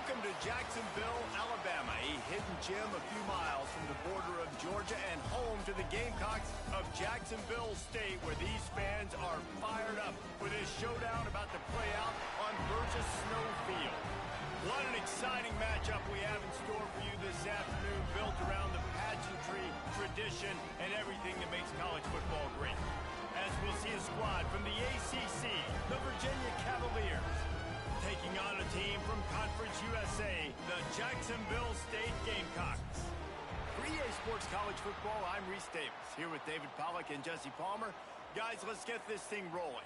Welcome to Jacksonville, Alabama, a hidden gem a few miles from the border of Georgia and home to the Gamecocks of Jacksonville State, where these fans are fired up for this showdown about to play out on Burgess Snow Field. What an exciting matchup we have in store for you this afternoon, built around the pageantry, tradition, and everything that makes college football great. As we'll see a squad from the ACC, the Virginia Cavaliers, taking on a team from Conference USA, the Jacksonville State Gamecocks. For EA Sports College Football, I'm Reese Davis, here with David Pollack and Jesse Palmer. Guys, let's get this thing rolling.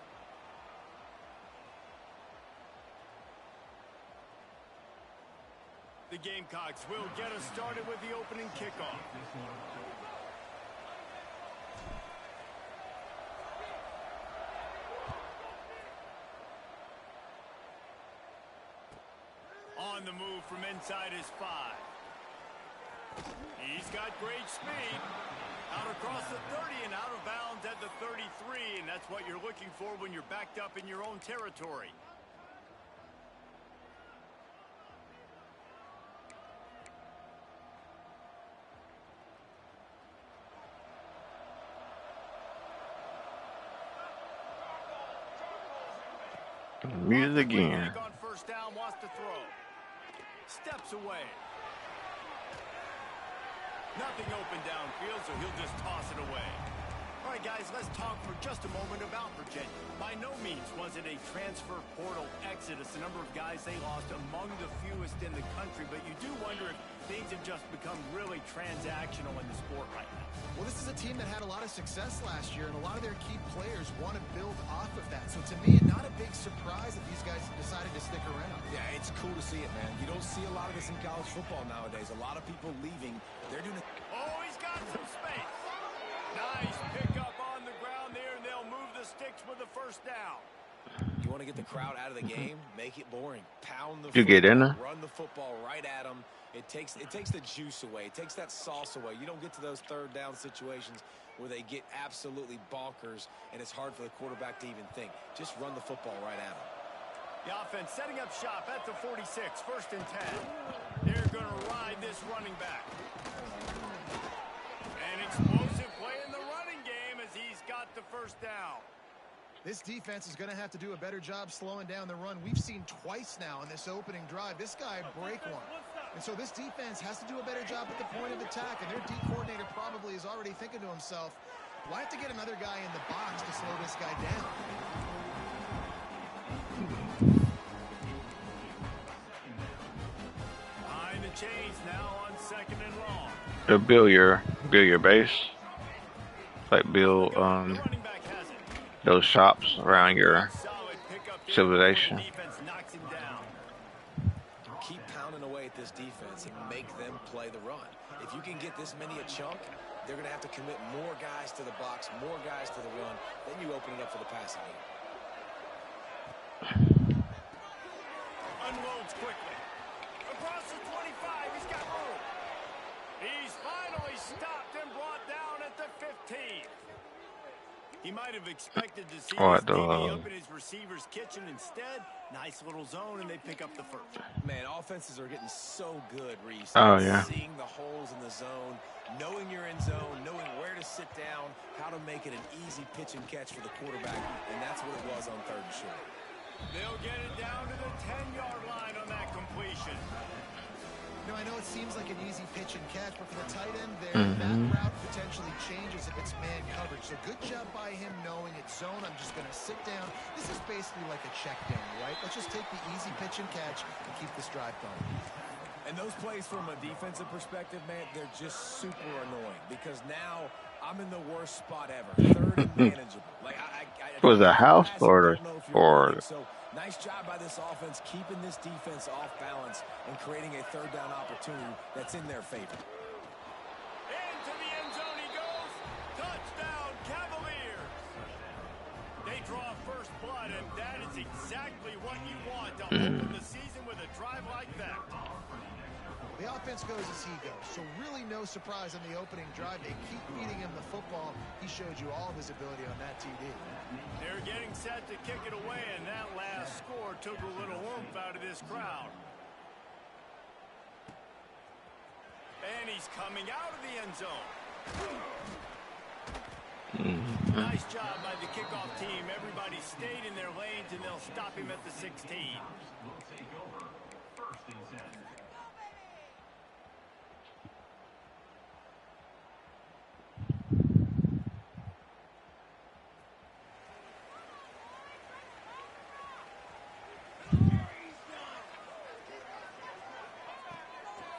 The Gamecocks will get us started with the opening kickoff. On the move from inside his 5. He's got great speed. Out across the 30 and out of bounds at the 33, and that's what you're looking for when you're backed up in your own territory. Music again. On first down, wants to throw. Steps away. Nothing open downfield, so he'll just toss it away. All right, guys, let's talk for just a moment about Virginia. By no means was it a transfer portal exodus. The number of guys they lost among the fewest in the country, but you do wonder if things have just become really transactional in the sport right now. Well, this is a team that had a lot of success last year, and a lot of their key players want to build off of that. So to me, not a big surprise that these guys have decided to stick around. Yeah, it's cool to see it, man. You don't see a lot of this in college football nowadays. A lot of people leaving. They're doing it. Oh, he's got some space. Nice pickup on the ground there, and they'll move the sticks with the first down. You want to get the crowd out of the game? Make it boring. Pound the You get in there? Run the football right at them. It takes the juice away. It takes that sauce away. You don't get to those third down situations where they get absolutely bonkers, and it's hard for the quarterback to even think. Just run the football right at them. The offense setting up shop at the 46, first and 10. They're going to ride this running back. An explosive play in the running game as he's got the first down. This defense is going to have to do a better job slowing down the run. We've seen twice now in this opening drive this guy break one. And so this defense has to do a better job at the point of attack, and their D coordinator probably is already thinking to himself, well, I have to get another guy in the box to slow this guy down. Behind the chains now on second and long. To build your base. Like build those shops around your civilization. Keep pounding away at this defense and make them play the run. If you can get this many a chunk, they're going to have to commit more guys to the box, more guys to the run. Then you open it up for the passing game. Unloads quickly. Across the 25, he's got room. He's finally stopped and brought down at the 15. He might have expected to see his DB up in his receiver's kitchen. Instead, nice little zone, and they pick up the first. Man, offenses are getting so good, Reese. Oh, yeah. Seeing the holes in the zone, knowing you're in zone, knowing where to sit down, how to make it an easy pitch and catch for the quarterback, and that's what it was on third and short. They'll get it down to the 10-yard line on that completion. You know, I know it seems like an easy pitch and catch, but for the tight end there, that route potentially changes if it's man coverage. So good job by him knowing it's zone. I'm just going to sit down. This is basically like a check down, right? Let's just take the easy pitch and catch and keep this drive going. And those plays from a defensive perspective, man, they're just super annoying because now I'm in the worst spot ever. Third and manageable. Like Was a house or so nice job by this offense keeping this defense off balance and creating a third down opportunity that's in their favor. Into the end zone he goes. Touchdown, Cavaliers. They draw first blood, and that is exactly what you want to open the season with a drive like that. The offense goes as he goes, so really no surprise on the opening drive. They keep feeding him the football. He showed you all of his ability on that TD. They're getting set to kick it away, and that last score took a little oomph out of this crowd. And he's coming out of the end zone. Mm-hmm. Nice job by the kickoff team. Everybody stayed in their lanes, and they'll stop him at the 16.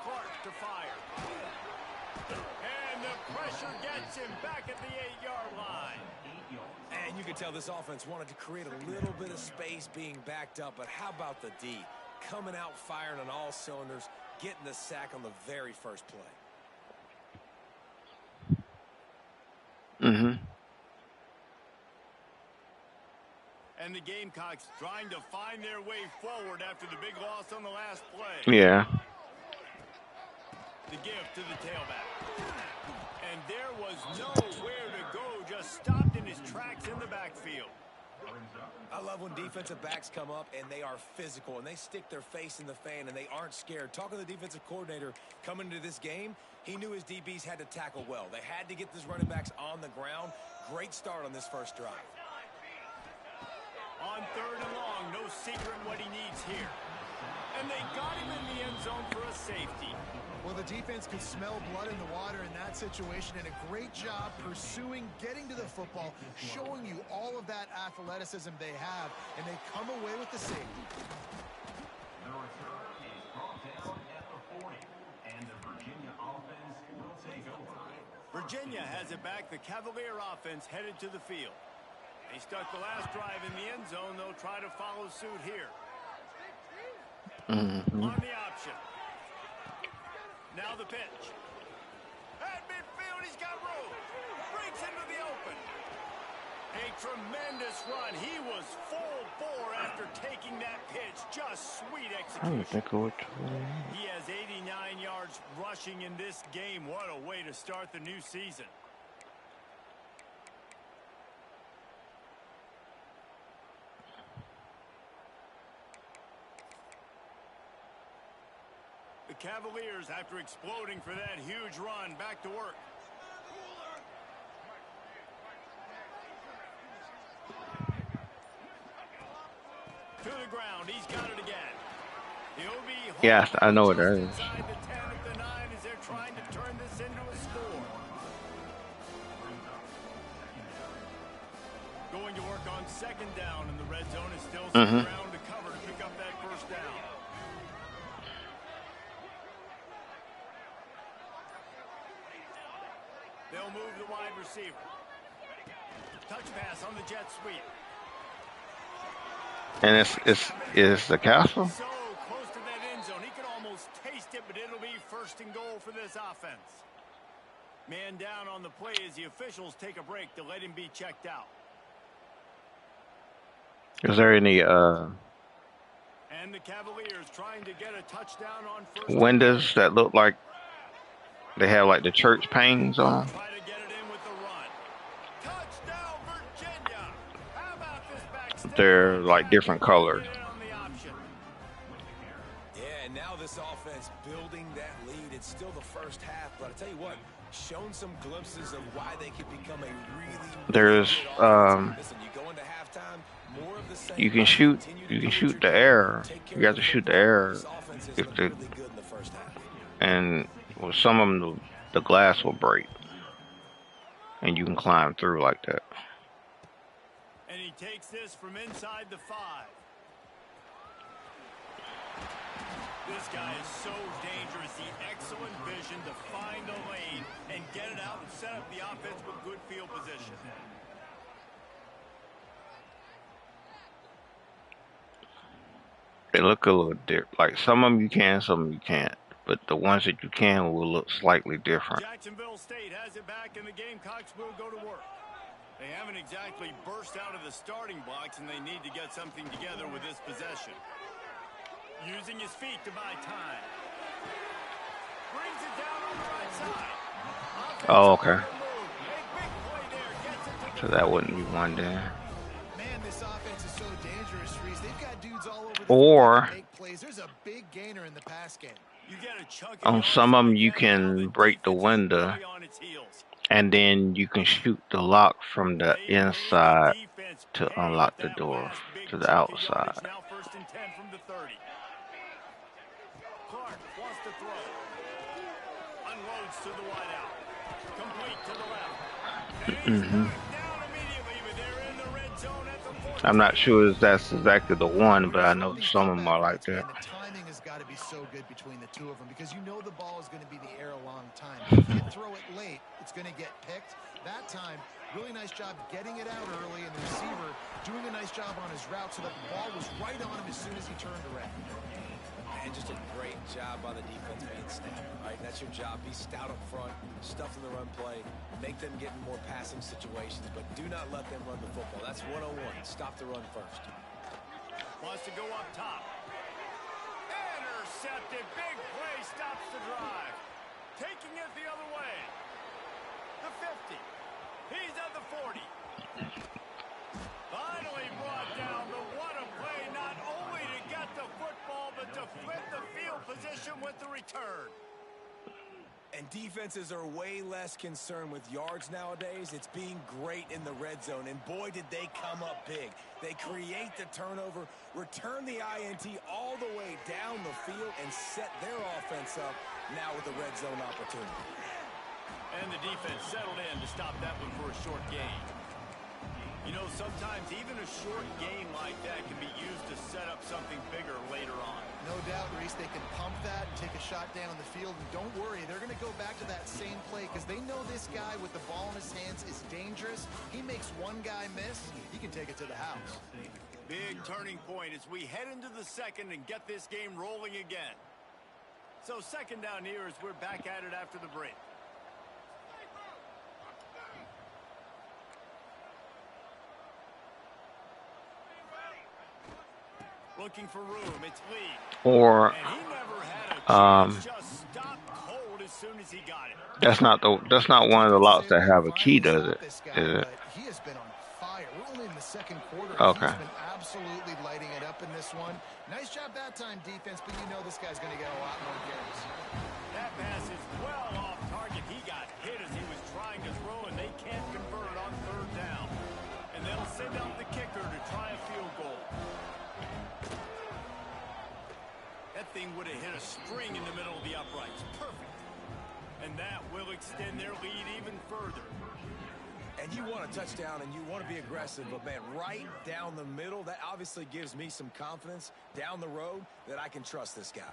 Clark to fire. And the pressure gets him back at the 8-yard line. And you can tell this offense wanted to create a little bit of space being backed up, but how about the D? Coming out firing on all cylinders, getting the sack on the very first play. Mm-hmm. And the Gamecocks trying to find their way forward after the big loss on the last play. Yeah. The give to the tailback. And there was nowhere to go, just stopped in his tracks in the backfield. I love when defensive backs come up and they are physical and they stick their face in the fan and they aren't scared. Talking to the defensive coordinator coming into this game, he knew his DBs had to tackle well. They had to get these running backs on the ground. Great start on this first drive. On 3rd and long, no secret what he needs here. And they got him in the end zone for a safety. Well, the defense could smell blood in the water in that situation, and a great job pursuing, getting to the football, showing you all of that athleticism they have, and they come away with the safety. The return is brought down at the 40, and the Virginia offense will take over. Virginia has it back. The Cavalier offense headed to the field. They stuck the last drive in the end zone. They'll try to follow suit here. Mm-hmm. On the option. Now the pitch. At midfield, he's got room. Breaks into the open. A tremendous run. He was full bore after taking that pitch. Just sweet I execution. don't think it would. He has 89 yards rushing in this game. What a way to start the new season. The Cavaliers, after exploding for that huge run, back to work. To the ground. He's got it again. The OB. Yes, I know what that is. Inside the 10 at the 9 as they're trying to turn this into a score. Going to work on 2nd down, and the red zone is still some ground to cover to pick up that first down. They'll move the wide receiver. Touch pass on the jet sweep. And it's the castle. So close to that end zone. He could almost taste it, but it'll be 1st and goal for this offense. Man down on the play as the officials take a break to let him be checked out. Is there any And the Cavaliers trying to get a touchdown on 1st. windows that look like they have like the church panes on? Try to get it in with the run. Touchdown, Virginia. How about this back? They're like different colors. On the option. Yeah, and now this offense building that lead. It's still the first half, but I tell you what, shown some glimpses of why they could become a really There's Listen, you go into halftime, more of the same. you can shoot the air. You have to shoot the air if the Really good in the first half. and with some of them the glass will break and you can climb through like that. And he takes this from inside the 5. This guy is so dangerous. The excellent vision to find the lane and get it out and set up the offense with good field position. They look a little different. Like some of them you can, some of them you can't. But the ones that you can will look slightly different. Jacksonville State has it back, and the Gamecocks will go to work. They haven't exactly burst out of the starting blocks, and they need to get something together with this possession. Using his feet to buy time. Brings it down on the right side. Oh, okay. So that wouldn't be one then. Man, this offense is so dangerous, Reese. They've got dudes all over the Or field that make plays. There's a big gainer in the pass game. You get a chunk of On yards some of from them, it, you and now the can break the defense is window, really on its heels. and then you can shoot the lock from the They made the inside defense to pay with unlock the that door last big to the chunk of yardage. outside. Now 1st and 10 from the 30. Clark wants to throw. Unloads to the wideout. Complete to the left. And he's knocked down immediately, but they're in the red zone at the 14. I'm not sure if that's exactly the one, but I know These some of them comeback are like routes, that. man, the timing has got to be so good between the two of them because you know the ball is going to be in the air a long time. If you throw it late, it's going to get picked. That time, really nice job getting it out early, and the receiver doing a nice job on his route so that the ball was right on him as soon as he turned around. And just a great job by the defense being stout. All right, that's your job. Be stout up front, stuff in the run play, make them get in more passing situations, but do not let them run the football. That's 101. Stop the run first. Wants to go up top. Intercepted. Big play stops the drive. Taking it the other way. The 50. He's at the 40. Finally brought down, but what a play, not only to get the football, but to flip the field position with the return. And defenses are way less concerned with yards nowadays. It's being great in the red zone, and boy, did they come up big. They create the turnover, return the INT all the way down the field, and set their offense up now with a red zone opportunity. And the defense settled in to stop that one for a short gain. You know, sometimes even a short game like that can be used to set up something bigger later on. No doubt, Reese, they can pump that and take a shot down the field. And don't worry, they're going to go back to that same play because they know this guy with the ball in his hands is dangerous. He makes one guy miss, he can take it to the house. Big turning point as we head into the second and get this game rolling again. So second down here as we're back at it after the break. Looking for room. It's Lee. Or And he never had a chance. Just stopped cold as soon as he got it. that's not one of the locks that have a key, does it? This guy, Is it? but he has been on fire. We're only in the second quarter. Okay. He's been absolutely lighting it up in this one. Nice job that time, defense, but you know this guy's going to get a lot more carries. That pass is well off target. He got hit as he was trying to throw, and they can't convert it on third down. And they'll send out the kicker to try a field goal. That thing would have hit a string in the middle of the uprights. Perfect. And that will extend their lead even further. And you want a touchdown and you want to be aggressive, but man, right down the middle, that obviously gives me some confidence down the road that I can trust this guy.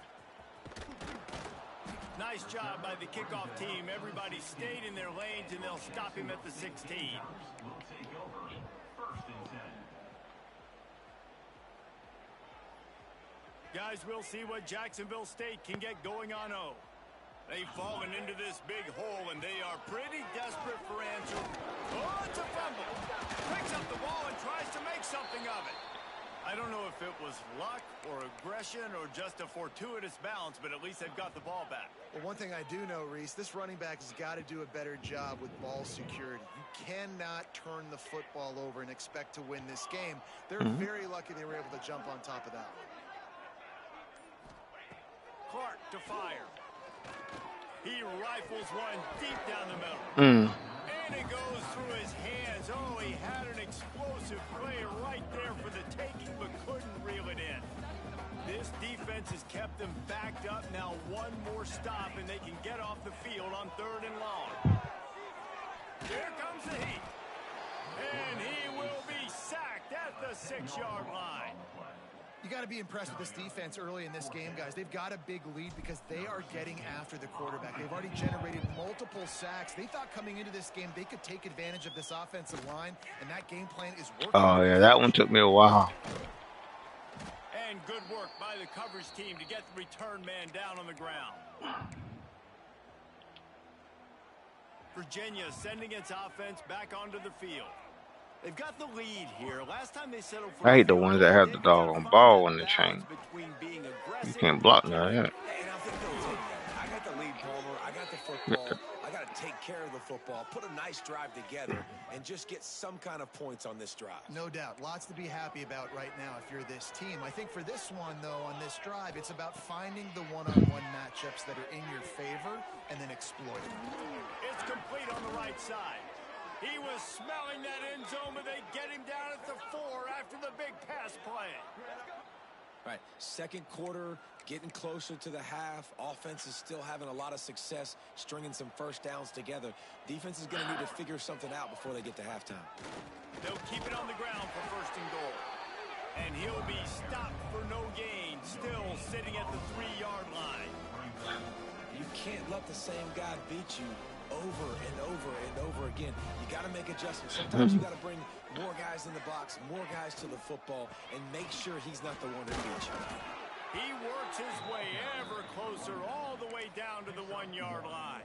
Nice job by the kickoff team. Everybody stayed in their lanes, and they'll stop him at the 16. Will take over 1st and 10. Guys, we'll see what Jacksonville State can get going on O. They've fallen into this big hole, and they are pretty desperate for answers. Oh, it's a fumble. Picks up the ball and tries to make something of it. I don't know if it was luck or aggression or just a fortuitous bounce, but at least they've got the ball back. Well, one thing I do know, Reese, this running back has got to do a better job with ball security. You cannot turn the football over and expect to win this game. They're very lucky they were able to jump on top of that one. Clark to fire. He rifles one deep down the middle. And it goes through his hands. Oh, he had an explosive play right there for the taking, but couldn't reel it in. This defense has kept them backed up. Now one more stop, and they can get off the field on 3rd and long. Here comes the heat. And he will be sacked at the 6-yard line. You got to be impressed with this defense early in this game, guys. They've got a big lead because they are getting after the quarterback. They've already generated multiple sacks. They thought coming into this game they could take advantage of this offensive line, and that game plan is working. Oh yeah, that one took me a while. And good work by the coverage team to get the return man down on the ground. Virginia sending its offense back onto the field. They've got the lead here. Last time they settled for I hate the ones that have the doggone ball in the chain. You can't block none of that. And I think I got the lead, Palmer. I got the football. I I got to take care of the football, put a nice drive together, and just get some kind of points on this drive. No doubt. Lots to be happy about right now if you're this team. I think for this one, though, on this drive, it's about finding the one-on-one matchups that are in your favor and then exploiting them. It's complete on the right side. He was smelling that end zone, but they get him down at the 4 after the big pass play. All right, second quarter, getting closer to the half. Offense is still having a lot of success stringing some first downs together. Defense is going to need to figure something out before they get to halftime. They'll keep it on the ground for first and goal. And he'll be stopped for no gain, still sitting at the 3-yard line. You can't let the same guy beat you over and over and over again. You got to make adjustments. Sometimes you got to bring more guys in the box, more guys to the football, and make sure he's not the one who beats you. He works his way ever closer all the way down to the 1-yard line.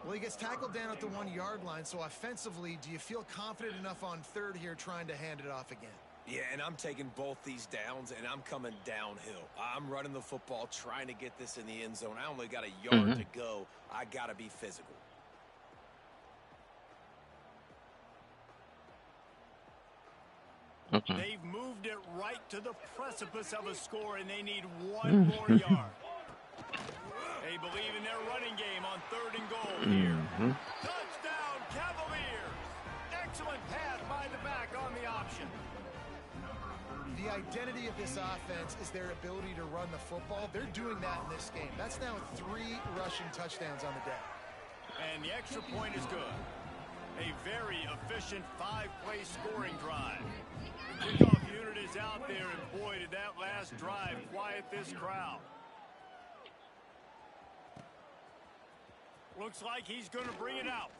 Well, he gets tackled down at the 1-yard line, so offensively, do you feel confident enough on third here trying to hand it off again? Yeah, and I'm taking both these downs, and I'm coming downhill. I'm running the football, trying to get this in the end zone. I only got a yard to go. I got to be physical. They've moved it right to the precipice of a score, and they need one more yard. They believe in their running game on third and goal here. Touchdown, Cavaliers! Excellent pass by the back on the option. The identity of this offense is their ability to run the football. They're doing that in this game. That's now 3 rushing touchdowns on the day. And the extra point is good. A very efficient 5-play scoring drive. The kickoff unit is out there, and boy, did that last drive quiet this crowd. Looks like he's going to bring it out.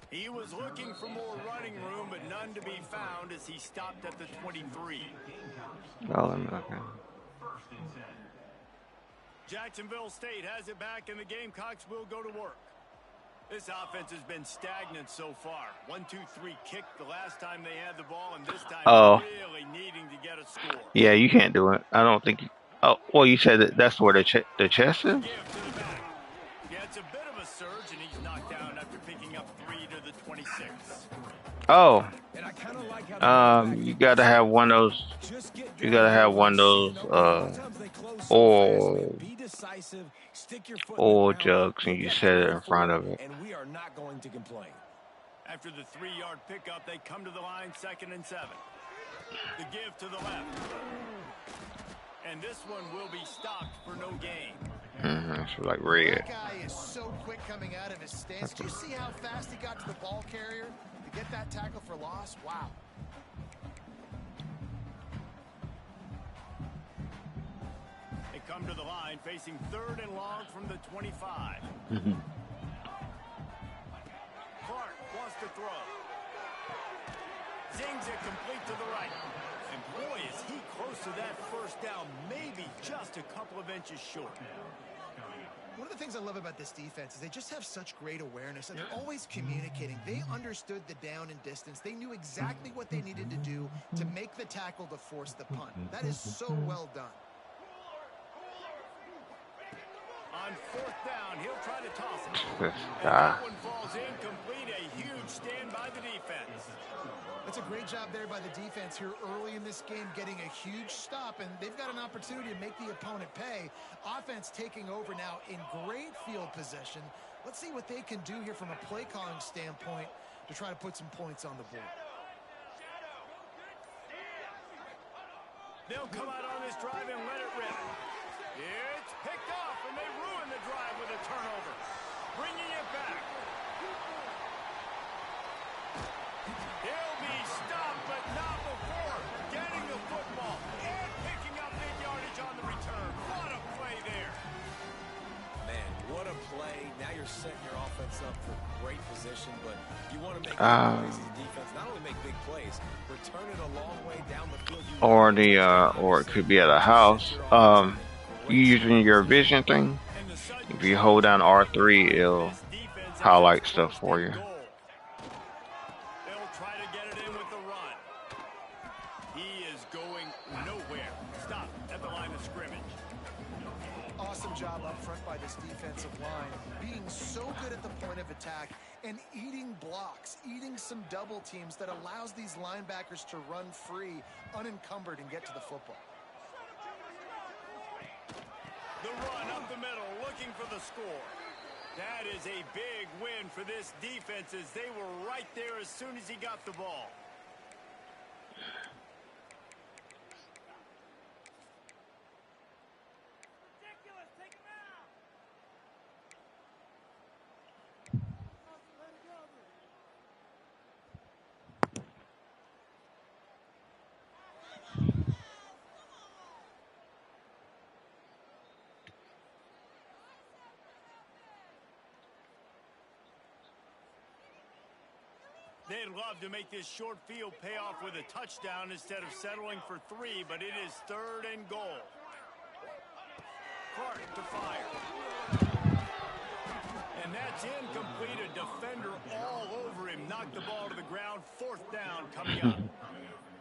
He was looking for more running room, but none to be found as he stopped at the 23. Oh, okay. Jacksonville State has it back, and the Gamecocks will go to work. This offense has been stagnant so far. 1-2-3 kick the last time they had the ball, and this time really needing to get a score. Yeah, you can't do it. I don't think you... Oh, well, you said that's where the chest is? Yeah, it's a bit of a surge, and he's knocked down after picking up 3 to the 26. Oh. You gotta have one of those. You gotta have one of those oil jugs, and you set it in front of it. And we are not going to complain. After the 3-yard pickup, they come to the line, 2nd and 7. The give to the left. And this one will be stopped for no gain. It's like red. That guy is so quick coming out of his stance. Do you see how fast he got to the ball carrier to get that tackle for loss? Wow. They come to the line, facing 3rd and long from the 25. Clark wants to throw. Zings it complete to the right. And boy, is he close to that first down, maybe just a couple of inches short. One of the things I love about this defense is they just have such great awareness, and they're always communicating. They understood the down and distance. They knew exactly what they needed to do to make the tackle to force the punt. That is so well done. On 4th down, he'll try to toss it. This And guy. that one falls incomplete. A huge stand by the defense. That's a great job there by the defense here early in this game, getting a huge stop, and they've got an opportunity to make the opponent pay. Offense taking over now in great field position. Let's see what they can do here from a play calling standpoint to try to put some points on the board. They'll come out on this drive and let it rip. It's picked off, and they ruin the drive with a turnover. Bringing it back. He'll be stopped, but not before getting the football and picking up big yardage on the return. What a play there. Man, what a play. Now you're setting your offense up for great position, but you want to make big plays as a defense. Not only make big plays, return it a long way down the field. Or it could be at a house. You using your vision thing? If you hold down R3, it'll highlight stuff for you. They'll try to get it in with the run. He is going nowhere. Stop at the line of scrimmage. Awesome job up front by this defensive line. point of attack and eating blocks, eating some double teams that allows these linebackers to run free, unencumbered, and get to the football. The run up the middle, looking for the score. That is a big win for this defense as they were right there as soon as he got the ball. They'd love to make this short field pay off with a touchdown instead of settling for 3, but it is 3rd and goal. Clark to fire. And that's incomplete. A defender all over him. Knocked the ball to the ground. 4th down coming up.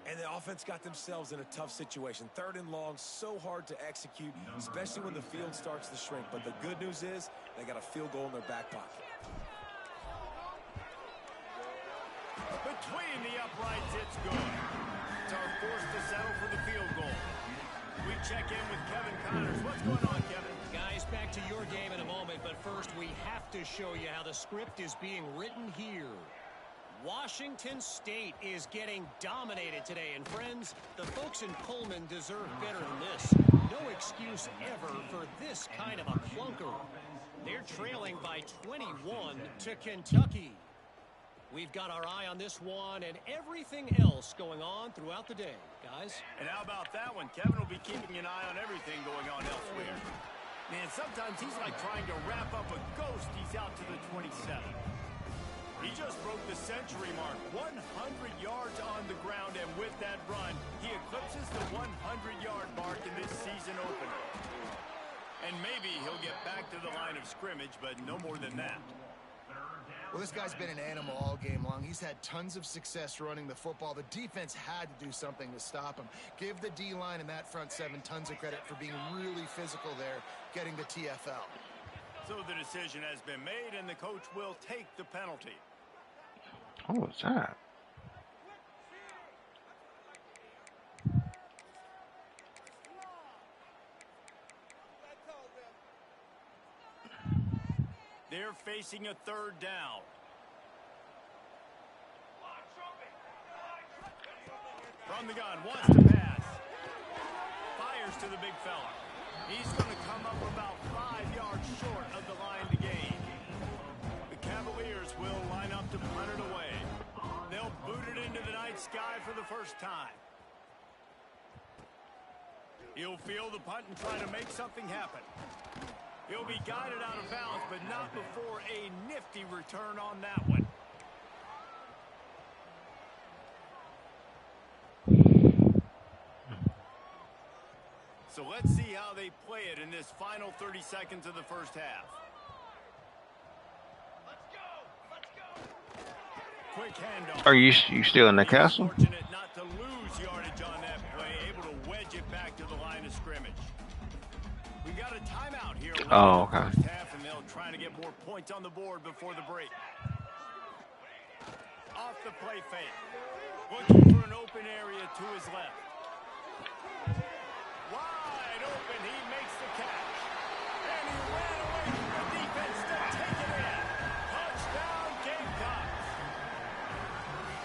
And the offense got themselves in a tough situation. 3rd and long, so hard to execute, especially when the field starts to shrink. But the good news is they got a field goal in their back pocket. Between the uprights, it's good. It's our forced to settle for the field goal. We check in with Kevin Connors. What's going on, Kevin? Guys, back to your game in a moment, but first we have to show you how the script is being written here. Washington State is getting dominated today, and friends, the folks in Pullman deserve better than this. No excuse ever for this kind of a clunker. They're trailing by 21 to Kentucky. We've got our eye on this one and everything else going on throughout the day, guys. And how about that one? Kevin will be keeping an eye on everything going on elsewhere. Man, sometimes he's like trying to wrap up a ghost. He's out to the 27. He just broke the century mark. 100 yards on the ground, and with that run, he eclipses the 100-yard mark in this season opener. And maybe he'll get back to the line of scrimmage, but no more than that. Well, this guy's been an animal all game long. He's had tons of success running the football. The defense had to do something to stop him. Give the D-line and that front 7 tons of credit for being really physical there, getting the TFL. So the decision has been made, and the coach will take the penalty. What was that? They're facing a 3rd down. From the gun, wants to pass. Fires to the big fella. He's going to come up about 5 yards short of the line to gain. The Cavaliers will line up to punt it away. They'll boot it into the night sky for the first time. He'll field the punt and try to make something happen. He'll be guided out of bounds, but not before a nifty return on that one. So let's see how they play it in this final 30 seconds of the first half. Quick handoff. Are you still in the castle? Fortunate not to lose yardage on that play, able to wedge it back to the line of scrimmage. We got a timeout here. Oh, okay. First half, and they'll try to get more points on the board before the break. Off the play fake. Looking for an open area to his left. Wide open, he makes the catch. And he ran away from the defense to take it in. Touchdown, Gamecocks.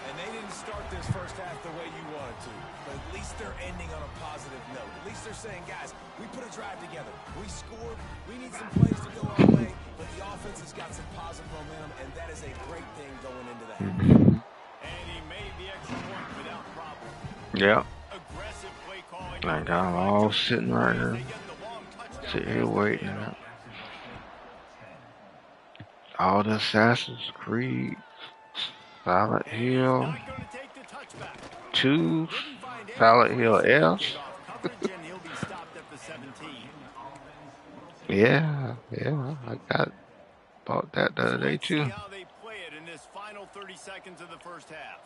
And they didn't start this first half the way you wanted to. But at least they're ending on a positive note. At least they're saying, guys, we put a drive together. We scored. We need some plays to go our way. But the offense has got some positive momentum, and that is a great thing going into that. And he made the extra point without problem. Yeah. Aggressive play calling. I got them all sitting right here. Sitting here waiting. All the Assassin's Creed, Silent Hill, 2, Silent Hill F. Yeah, I bought that the other day too. How they play it in this final 30 seconds of the first half.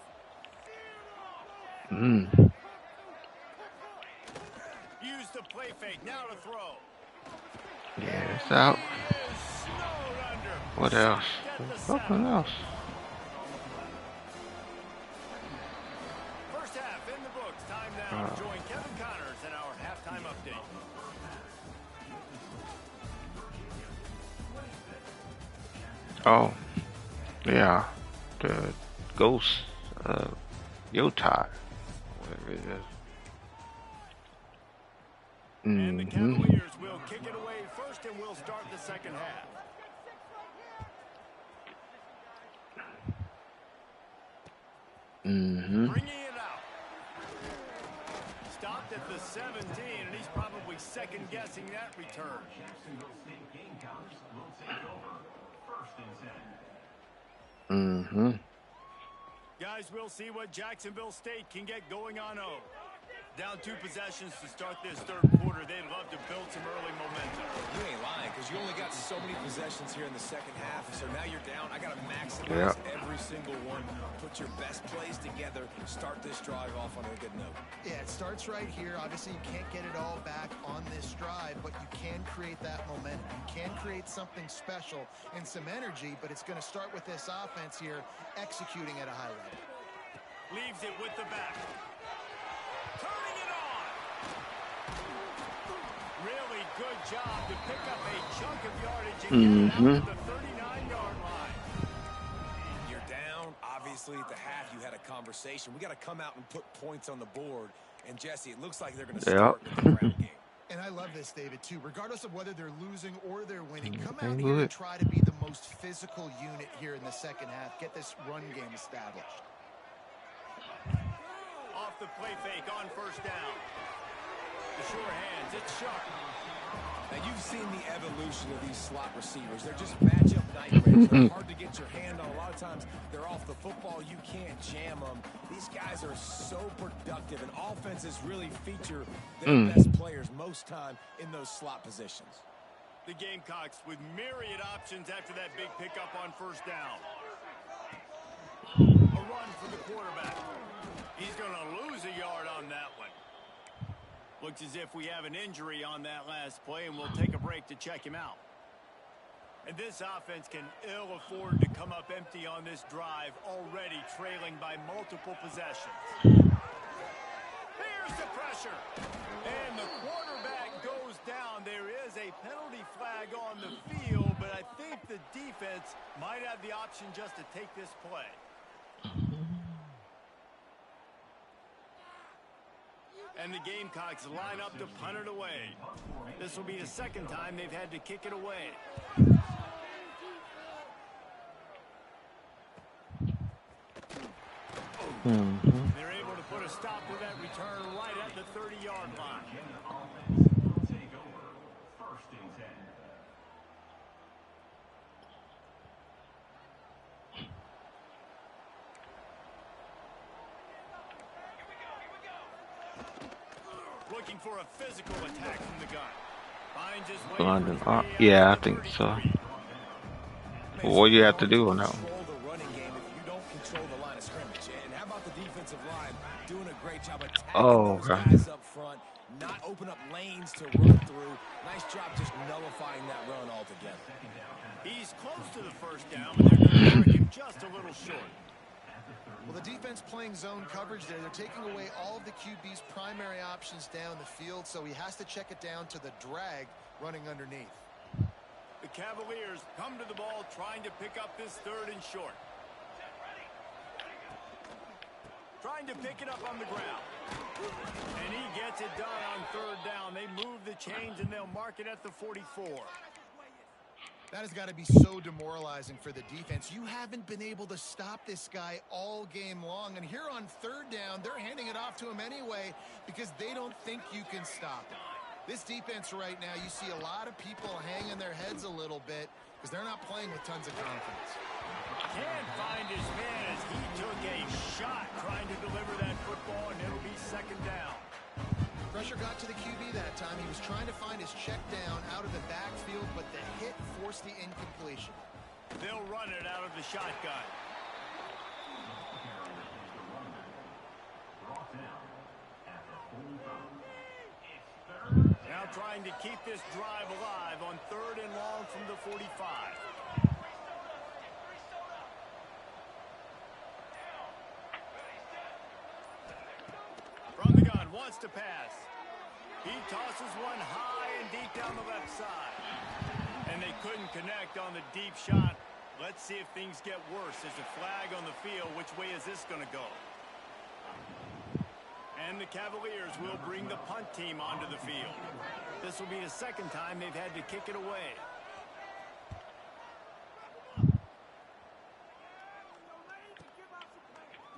Use the play fake now to throw. Yeah, it's out. Snowed under. What else? Nothing else. First half in the books. Time now to join Kevin Connors in our halftime update. Oh, yeah, the Ghost of Utah, whatever it is. And the Cavaliers will kick it away first, and we'll start the second half. Bringing it out. Stopped at the 17, and he's probably second-guessing that return. Jacksonville State Gamecocks will take over. First and 10. Guys, we'll see what Jacksonville State can get going on O. Down 2 possessions to start this third quarter. They'd love to build some early momentum. You ain't lying, because you only got so many possessions here in the second half, so now you're down. I got to maximize every single one. Put your best plays together. Start this drive off on a good note. Yeah, it starts right here. Obviously, you can't get it all back on this drive, but you can create that momentum. You can create something special and some energy, but it's going to start with this offense here executing at a high level. Leaves it with the back. Turning it on. Really good job to pick up a chunk of yardage and get it out to the 39-yard line. You're down. Obviously, at the half, you had a conversation. We got to come out and put points on the board. And, Jesse, it looks like they're going to start with the ground game. And I love this, David, too. Regardless of whether they're losing or they're winning, come out here and try to be the most physical unit here in the second half. Get this run game established. Off the play fake on first down. The sure hands, it's sharp. Now, you've seen the evolution of these slot receivers. They're just matchup nightmares. They're hard to get your hand on. A lot of times, they're off the football. You can't jam them. These guys are so productive, and offenses really feature their best players most time in those slot positions. The Gamecocks with myriad options after that big pickup on first down. A run for the quarterback. He's going to lose a yard on that one. Looks as if we have an injury on that last play, and we'll take a break to check him out. And this offense can ill afford to come up empty on this drive, already trailing by multiple possessions. Here's the pressure. And the quarterback goes down. There is a penalty flag on the field, but I think the defense might have the option just to take this play. And the Gamecocks line up to punt it away. This will be the second time they've had to kick it away. They're able to put a stop to that return right at the 30-yard line. Will take over. First and 10. Looking for a physical attack from the gun. Finds his way London. Yeah, I think so. What do you have to do on that one? Control the running game if you don't control the line of scrimmage. And how about the defensive line doing a great job attacking those guys up front, not open up lanes to run through. Nice job just nullifying that run altogether. He's close to the first down, but they're going to mark him just a little short. Well, the defense playing zone coverage there. They're taking away all of the QB's primary options down the field, so he has to check it down to the drag running underneath. The Cavaliers come to the ball trying to pick up this third and short. Trying to pick it up on the ground. And he gets it done on third down. They move the chains, and they'll mark it at the 44. That has got to be so demoralizing for the defense. You haven't been able to stop this guy all game long. And here on third down, they're handing it off to him anyway because they don't think you can stop him. This defense right now, you see a lot of people hanging their heads a little bit because they're not playing with tons of confidence. Can't find his man as he took a shot trying to deliver that football, and it'll be second down. Pressure got to the QB that time. He was trying to find his check down out of the backfield, but the hit forced the incompletion. They'll run it out of the shotgun. Now trying to keep this drive alive on third and long from the 45. wants to pass. He tosses one high and deep down the left side. And they couldn't connect on the deep shot. Let's see if things get worse. There's a flag on the field. Which way is this going to go? And the Cavaliers will bring the punt team onto the field. This will be the second time they've had to kick it away.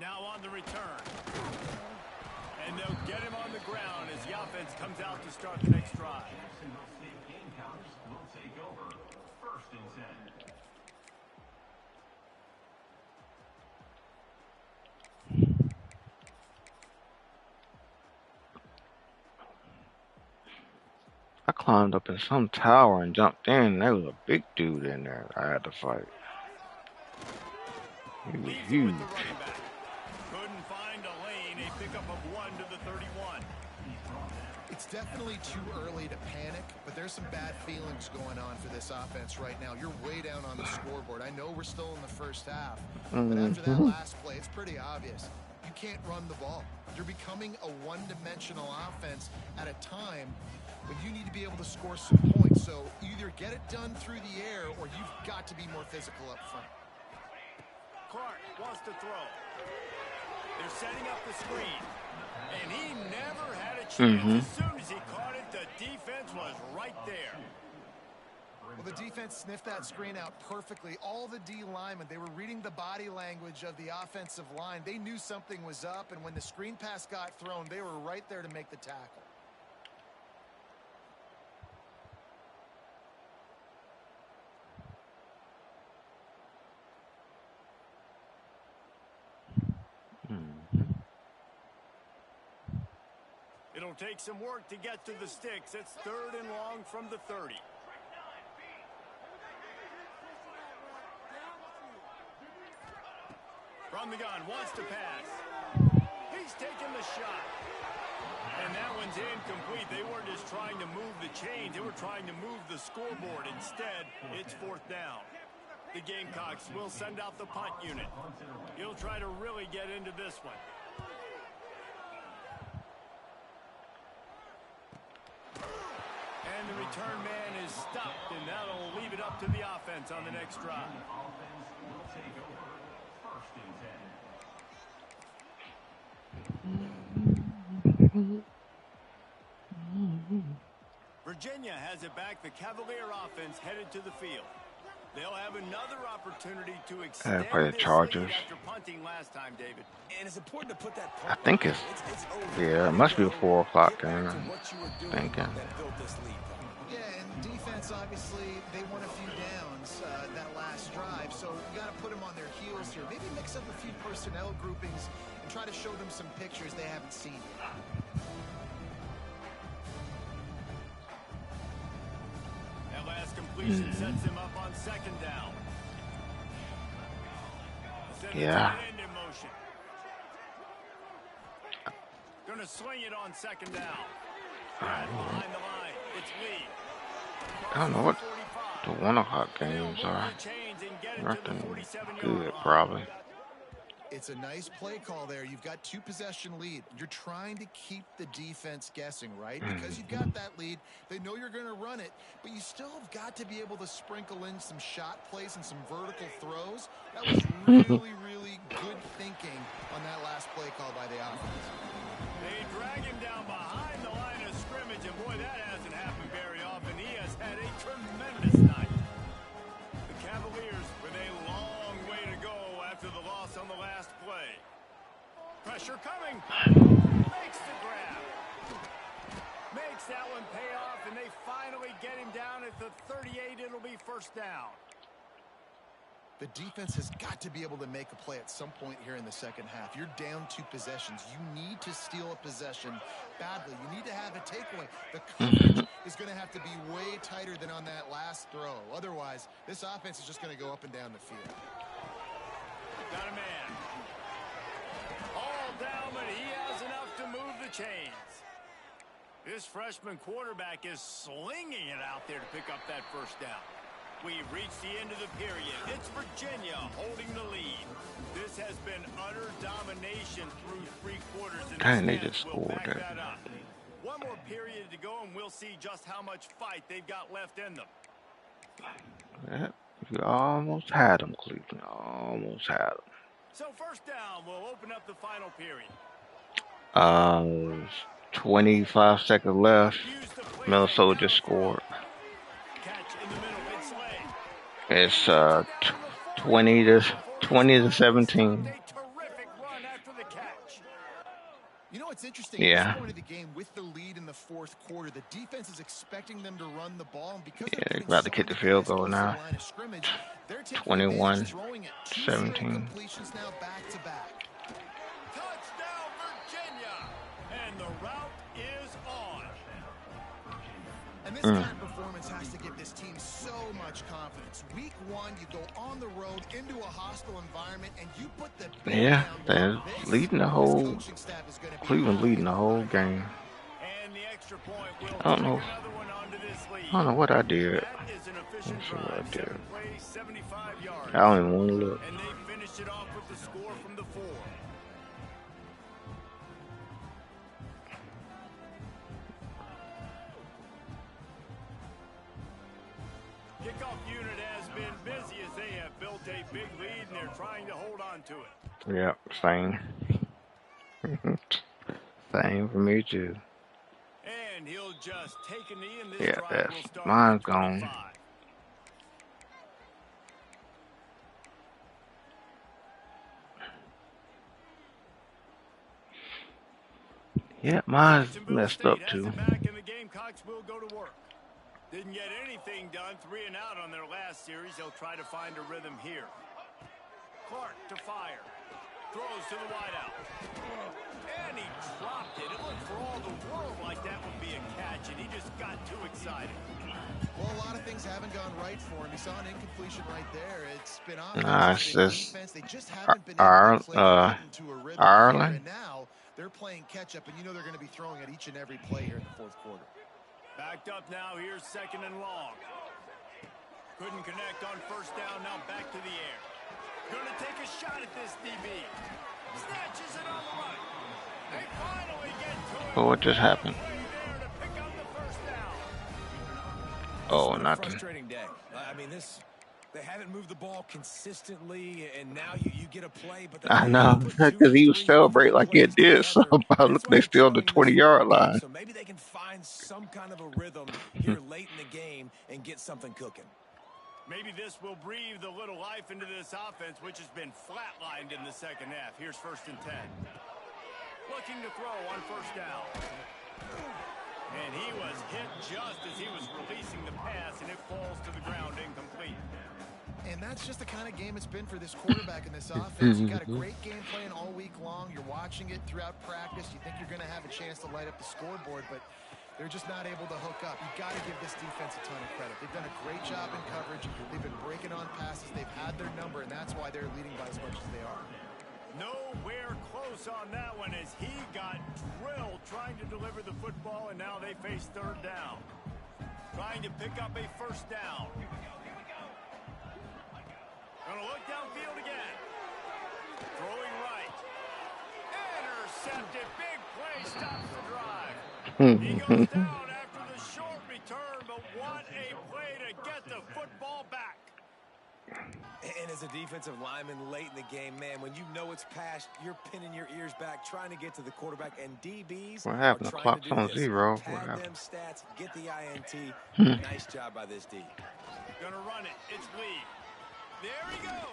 Now on the return. And they'll get him on the ground as the offense comes out to start the next drive. Jacksonville State Gamecocks will take over. 1st and 10. I climbed up in some tower and jumped in. There was a big dude in there I had to fight. He was huge. Couldn't find a lane. A pickup of 1 to the 31. It's definitely too early to panic, but there's some bad feelings going on for this offense right now. You're way down on the scoreboard. I know we're still in the first half, but after that last play, it's pretty obvious. You can't run the ball. You're becoming a one-dimensional offense at a time when you need to be able to score some points. So either get it done through the air or you've got to be more physical up front. Clark wants to throw. They're setting up the screen. And he never had a chance. As soon as he caught it, the defense was right there. Well, the defense sniffed that screen out perfectly. All the D linemen, they were reading the body language of the offensive line. They knew something was up, and when the screen pass got thrown, they were right there to make the tackle. It'll take some work to get to the sticks. It's 3rd and long from the 30. From the gun, wants to pass. He's taking the shot. And that one's incomplete. They weren't just trying to move the chains. They were trying to move the scoreboard. Instead, it's 4th down. The Gamecocks will send out the punt unit. He'll try to really get into this one. And the return man is stopped, and that'll leave it up to the offense on the next drive. Offense will take over. 1st and 10. Virginia has it back. The Cavalier offense headed to the field. They'll have another opportunity to extend play the this Chargers. lead after punting last time, David. And it's important to put that I think it's yeah, it must be a 4 o'clock game. I'm thinking. Yeah, and defense, obviously, they won a few downs that last drive, so you got to put them on their heels here. Maybe mix up a few personnel groupings and try to show them some pictures they haven't seen yet. That last completion sets him up on 2nd down. Yeah. In motion. Gonna swing it on 2nd down. Right behind the line. It's Lee. I don't know what the 1 o'clock games are. Nothing good, probably. It's a nice play call there. You've got 2-possession lead. You're trying to keep the defense guessing, right? Because you've got that lead. They know you're going to run it, but you still have got to be able to sprinkle in some shot plays and some vertical throws. That was really, really good thinking on that last play call by the offense. They drag him down behind the line of scrimmage, and boy, that hasn't happened very often. He has had a tremendous night. The Cavaliers with a long way to go after the loss on the last play. Pressure coming. Makes the grab. Makes that one pay off, and they finally get him down at the 38. It'll be 1st down. The defense has got to be able to make a play at some point here in the second half. You're down 2 possessions. You need to steal a possession badly. You need to have a takeaway. The coverage is going to have to be way tighter than on that last throw. Otherwise, this offense is just going to go up and down the field. Got a man. All down, but he has enough to move the chains. This freshman quarterback is slinging it out there to pick up that 1st down. We've reached the end of the period. It's Virginia holding the lead. This This has been utter domination through 3 quarters. Dang, they just scored back that. that up. One more period to go, and we'll see just how much fight they've got left in them. Yeah, you almost had them, Cleveland. Almost had them. So first down, we'll open up the final period. 25 seconds left. Use the play Minnesota just fake down scored. Catch in the middle, it's Slay. It's 20 to 17. Terrific run after the catch. You know what's interesting? Yeah. At this point of the game, with the lead in the 4th quarter, the defense is expecting them to run the ball, and because Yeah, they're about to kick the field goal now. 21-17. Completions now back to back. Touchdown, Virginia. And the route is on. And this kind of performance has to give this team so much confidence. Week 1, you go on the road into a hostile environment, and you put the Yeah, they're leading the whole. Cleveland leading the whole game. And the extra point will I don't know. another one onto this lead. I don't know what I did. That is an efficient Let's see what I drive. did. 7 plays, 75 yards. I don't even want to look. And they finished it off with the score from the 4. Kickoff unit has been busy as they have built a big lead, and they're trying to hold on to it. Yep, same. Same for me too. And he'll just take a knee, and this Yeah, drive that's will start mine's at gone. 25. Yeah, mine's Jacksonville messed State up has too. it back, and the Gamecocks will go to work. Didn't get anything done, 3 and out on their last series. They'll try to find a rhythm here. Clark to fire. Throws to the wideout. And he dropped it. It looked for all the world like that would be a catch, and he just got too excited. Well, a lot of things haven't gone right for him. He saw an incompletion right there. It's been on It's just defense. They just haven't been able to play into a rhythm here, Ireland. and now they're playing catch-up, and you know they're going to be throwing at each and every play here in the 4th quarter. Backed up now. Here's 2nd and long. Couldn't connect on first down. Now back to the air. Gonna take a shot at this DB. Snatches it on the run. They finally get to it. Oh, what just happened? Play there to pick up the first down. Oh, It's been a nothing. frustrating day. I mean, they haven't moved the ball consistently, and now you get a play, but I know, because he was celebrating like he did something. Look, they still on the 20-yard line. So maybe they can find some kind of a rhythm here late in the game and get something cooking. Maybe this will breathe a little life into this offense, which has been flatlined in the second half. Here's 1st and 10. Looking to throw on first down. And he was hit just as he was releasing the pass, and it falls to the ground incomplete. And that's just the kind of game it's been for this quarterback in this offense. You got a great game plan all week long. You're watching it throughout practice. You think you're going to have a chance to light up the scoreboard, but they're just not able to hook up. You've got to give this defense a ton of credit. They've done a great job in coverage. They've been breaking on passes. They've had their number, and that's why they're leading by as much as they are. Nowhere close on that one as he got drilled trying to deliver the football, and now they face 3rd down. Trying to pick up a first down. Gonna look downfield again. Throwing right. Intercepted. Big play. Stops the drive. He goes down after the short return, but what a play to get the football back. And as a defensive lineman late in the game, man, when you know it's past, you're pinning your ears back, trying to get to the quarterback, and DBs What happened? are The trying clock's to do on this. 0. What Pad happened? them stats, get the INT. Nice job by this D. Gonna run it. It's Lee. There he goes.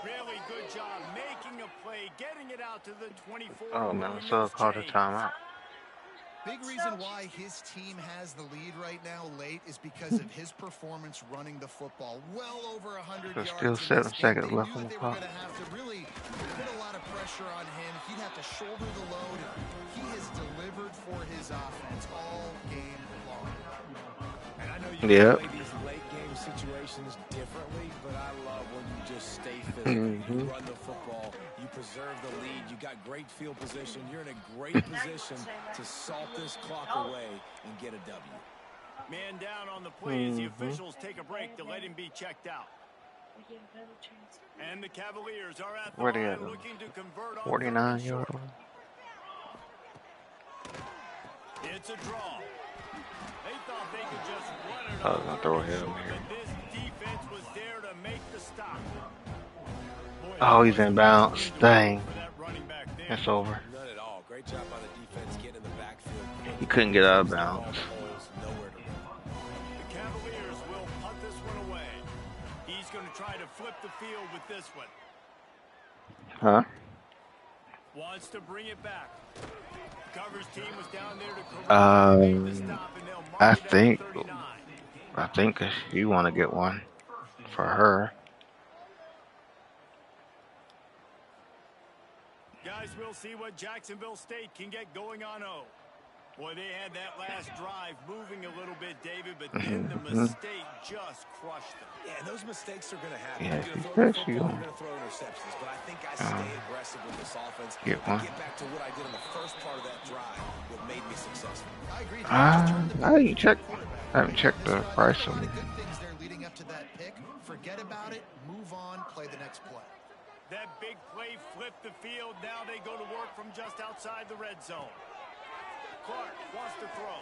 Really good job making a play, getting it out to the 24. Oh, Minnesota called a timeout. Big reason why his team has the lead right now late is because of his performance running the football. Well over 100 There's yards. still 7 They seconds knew left on that the they were clock. going to have to really put a lot of pressure on him. He'd have to shoulder the load. He has delivered for his offense all game long. And I know you play these late game situations differently, but I love when you just stay physical. You run the football, you preserve the lead, you got great field position, you're in a great position to salt this clock away and get a W. Man down on the play as the officials take a break to let him be checked out. And the Cavaliers are at the Where they line at? looking to convert on 49 third and yard short. line. It's a draw. They thought they could just run it I was on gonna throw third and him short, here. but this defense was there to make the stop. Boy, Oh, that he's in wasn't bounds. much room to Dang. work for that running back there. It's over. None at all. Great job by the defense getting in the backfield. He couldn't get out of All bounds. the holes, nowhere to run. The Cavaliers will punt this one away. He's going to try to flip the field with this one. Huh? Wants to bring it back. Coverage team was down there to correct it. They made the stop, and they'll mark I it down to think 39. you want to get one for her. Guys, we'll see what Jacksonville State can get going on O. Boy, they had that last drive moving a little bit, David, but then the mistake just crushed them. Yeah, and those mistakes are going to happen. Yeah, You're going to she throw the said she football, gonna you're going to throw interceptions. But I think I stay aggressive with this offense. get one. Get back to what I did in the first part of that drive that made me successful. I agree. I haven't checked the price of it. Good things there leading up to that pick. Forget about it. Move on. Play the next play. That big play flipped the field. Now they go to work from just outside the red zone. Clark wants to throw.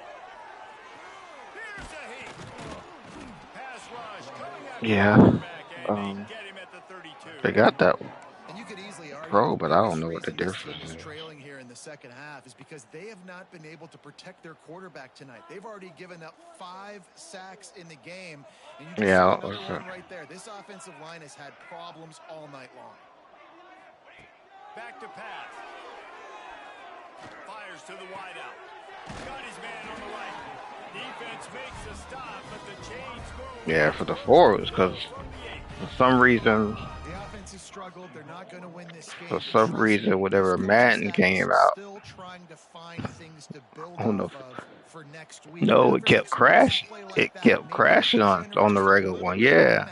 Here's a heat. Pass rush coming out. Yeah. They get him at the 32. They got that And you could easily argue pro, but I don't know the what the biggest reason difference this team is. trailing here in the second half is because they have not been able to protect their quarterback tonight. They've already given up 5 sacks in the game. And you just Yeah, see another one right there. This offensive line has had problems all night long. Back to pass. Fires to the wideout. Got his man on the right. Defense makes a stop, but the chains move. Yeah, for the forwards, because for some reason, The offense has struggled. They're not going to win this game. for some reason, whenever Madden came out, Still trying to find things to build I don't know off of for next week. no, it kept crashing. It kept crashing on the regular one. Yeah.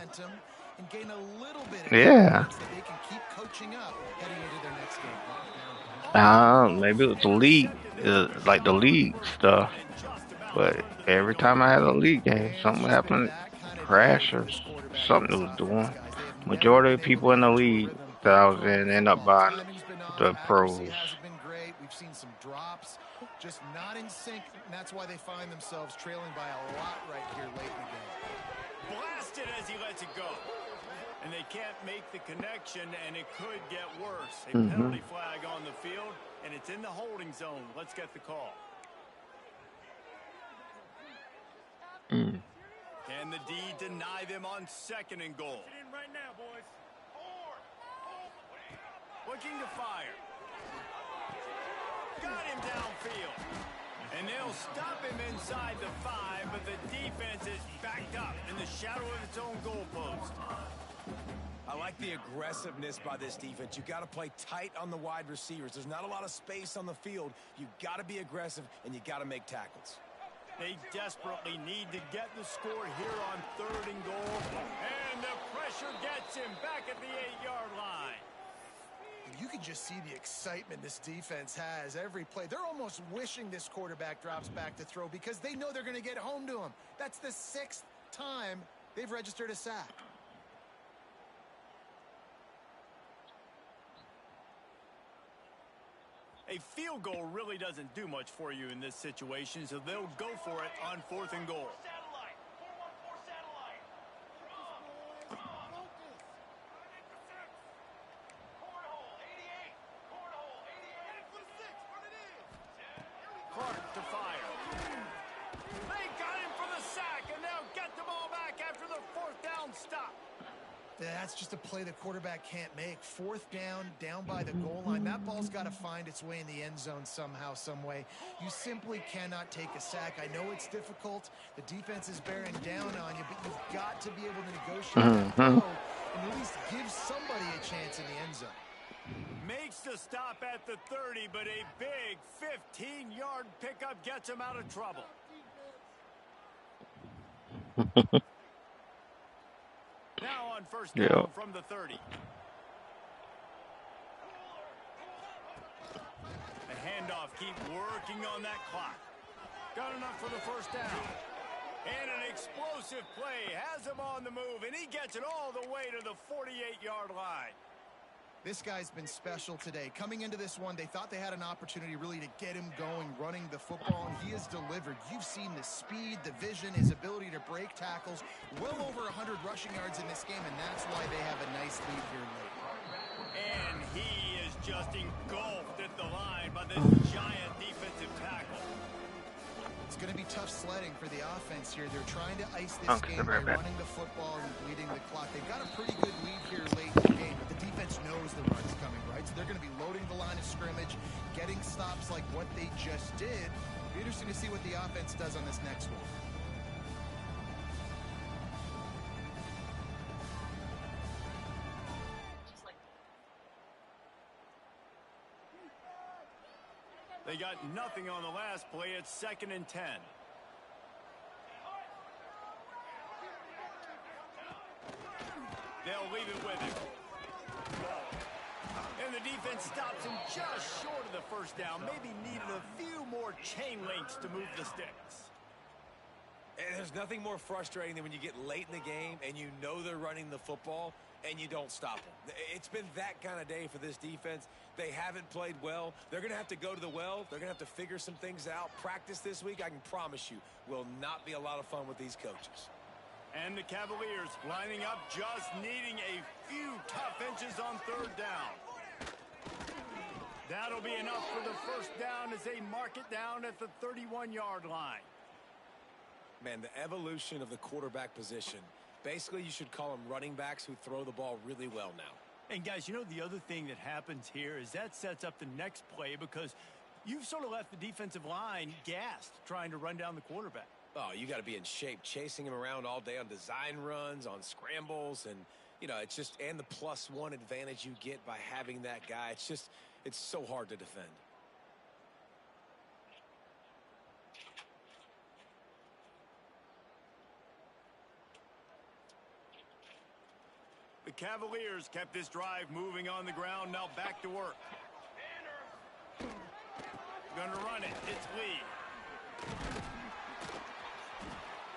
And gain a little bit of Yeah. confidence that they can keep coaching up heading into their next game. Maybe it was the league, like the league stuff. But every time I had a league game, something happened, crash or something was doing. Majority of people in the league that I was in end up buying the pros. Hasn't been great. We've seen some drops, just not in sync, and that's why they find themselves trailing by a lot right here late in the game. Blasted as he lets it go. And they can't make the connection, and it could get worse. A penalty flag on the field, and it's in the holding zone. Let's get the call. Can the D deny them on 2nd and goal? Get in right now, boys. Looking to fire. Got him downfield. And they'll stop him inside the 5, but the defense is backed up in the shadow of its own goalpost. I like the aggressiveness by this defense. You got to play tight on the wide receivers. There's not a lot of space on the field. You got to be aggressive, and you got to make tackles. They desperately need to get the score here on 3rd and goal. And the pressure gets him back at the 8-yard line. You can just see the excitement this defense has every play. They're almost wishing this quarterback drops back to throw because they know they're going to get home to him. That's the 6th time they've registered a sack. A field goal really doesn't do much for you in this situation, so they'll go for it on 4th and goal. Clark to fire. They got him for the sack, and they'll get the ball back after the 4th down stop. That's just a play the quarterback can't make. 4th down by the goal line. That ball's got to find its way in the end zone somehow, some way. You simply cannot take a sack. I know it's difficult. The defense is bearing down on you, but you've got to be able to negotiate that throw and at least give somebody a chance in the end zone. Makes the stop at the 30, but a big 15-yard pickup gets him out of trouble. Now on 1st down from the 30. The handoff, keep working on that clock. Got enough for the 1st down. And an explosive play has him on the move, and he gets it all the way to the 48-yard line. This guy's been special today. Coming into this one, they thought they had an opportunity really to get him going, running the football, and he has delivered. You've seen the speed, the vision, his ability to break tackles. Well over 100 rushing yards in this game, and that's why they have a nice lead here late. And he is just engulfed at the line by this giant defensive tackle. It's going to be tough sledding for the offense here. They're trying to ice this game by running the football and bleeding the clock. They've got a pretty good lead here late in the game, but the defense knows the run's coming, right? So they're going to be loading the line of scrimmage, getting stops like what they just did. It'll be interesting to see what the offense does on this next one. They got nothing on the last play. It's 2nd and 10. They'll leave it with him. And the defense stops him just short of the first down. Maybe needed a few more chain links to move the sticks. And there's nothing more frustrating than when you get late in the game and you know they're running the football and you don't stop them. It's been that kind of day for this defense. They haven't played well. They're going to have to go to the well. They're going to have to figure some things out. Practice this week, I can promise you, will not be a lot of fun with these coaches. And the Cavaliers lining up, just needing a few tough inches on 3rd down. That'll be enough for the first down as they mark it down at the 31-yard line. Man, the evolution of the quarterback position. Basically, you should call them running backs who throw the ball really well now. And guys, you know, the other thing that happens here is that sets up the next play because you've sort of left the defensive line gassed trying to run down the quarterback. Oh, you got to be in shape, chasing him around all day on design runs, on scrambles, and, you know, it's just, and the +1 advantage you get by having that guy. It's just, it's so hard to defend. The Cavaliers kept this drive moving on the ground. Now back to work. Gonna run it. It's Lee.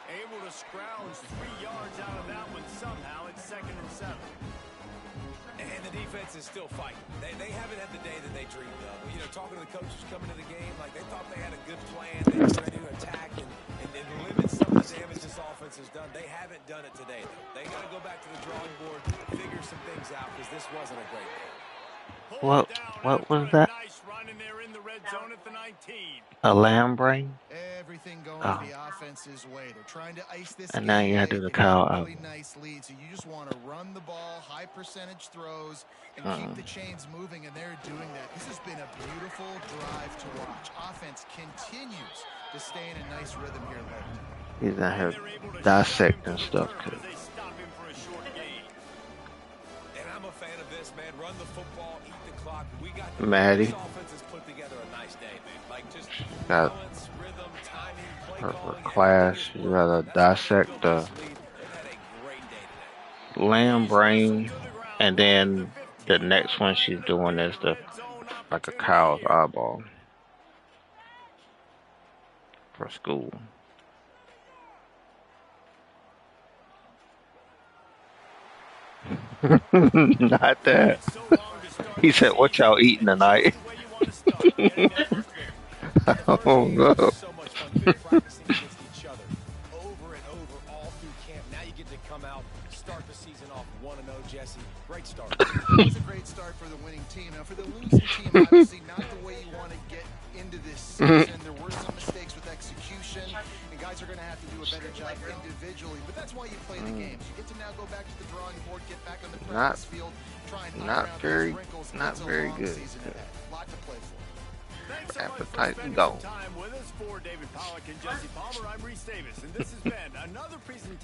Able to scrounge 3 yards out of that one somehow. It's 2nd and 7. And the defense is still fighting. They haven't had the day that they dreamed of. You know, talking to the coaches coming to the game, like they thought they had a good plan. They were ready to attack and limit some of the damage this offense has done. They haven't done it today, though. They got to go back to the drawing board, figure some things out, because this wasn't a great game. What was that? Nice run, and they're in the red zone at the 19. A lamb brain? Everything going Oh. the offense's way. They're trying to ice this And now game you late. had to do the They got Kyle a really out. nice lead, so you just want to run the ball, high percentage throws, and keep the chains moving, and they're doing that. This has been a beautiful drive to watch. Offense continues to stay in a nice rhythm here late. He's out here dissecting stuff too. They stop him for a short gain. And I'm a fan of this, man. Run the football, eat the clock. We got Maddie. This offense has put together a nice day, man. Like just Got balance, rhythm, timing, play her calling, class. everything You is gotta working. dissect That's the a real nice lead. They've had a great day today. lamb brain, and then the next one she's doing is the like a cow's eyeball for school. Not that. He said, "What y'all eating tonight?" Oh no. So much fun. You've been practicing against each other over and over all through camp. Now you get to come out, start the season off 1-0, Jesse. Great start. It was a great start for the winning team. Now, for the losing team, obviously not the way you want to get into this season. There were some mistakes with execution, and guys are going to have to do a better job individually. But that's why you play the games. You get to now go back to the drawing board, get back on the practice field, try and iron out those wrinkles. not It's a very long good. season ahead. Lot to play for. Thanks so much for Appetite spending gone. some time with us. For David Pollack and Jesse Palmer, I'm Reese Davis, and this has been another presentation.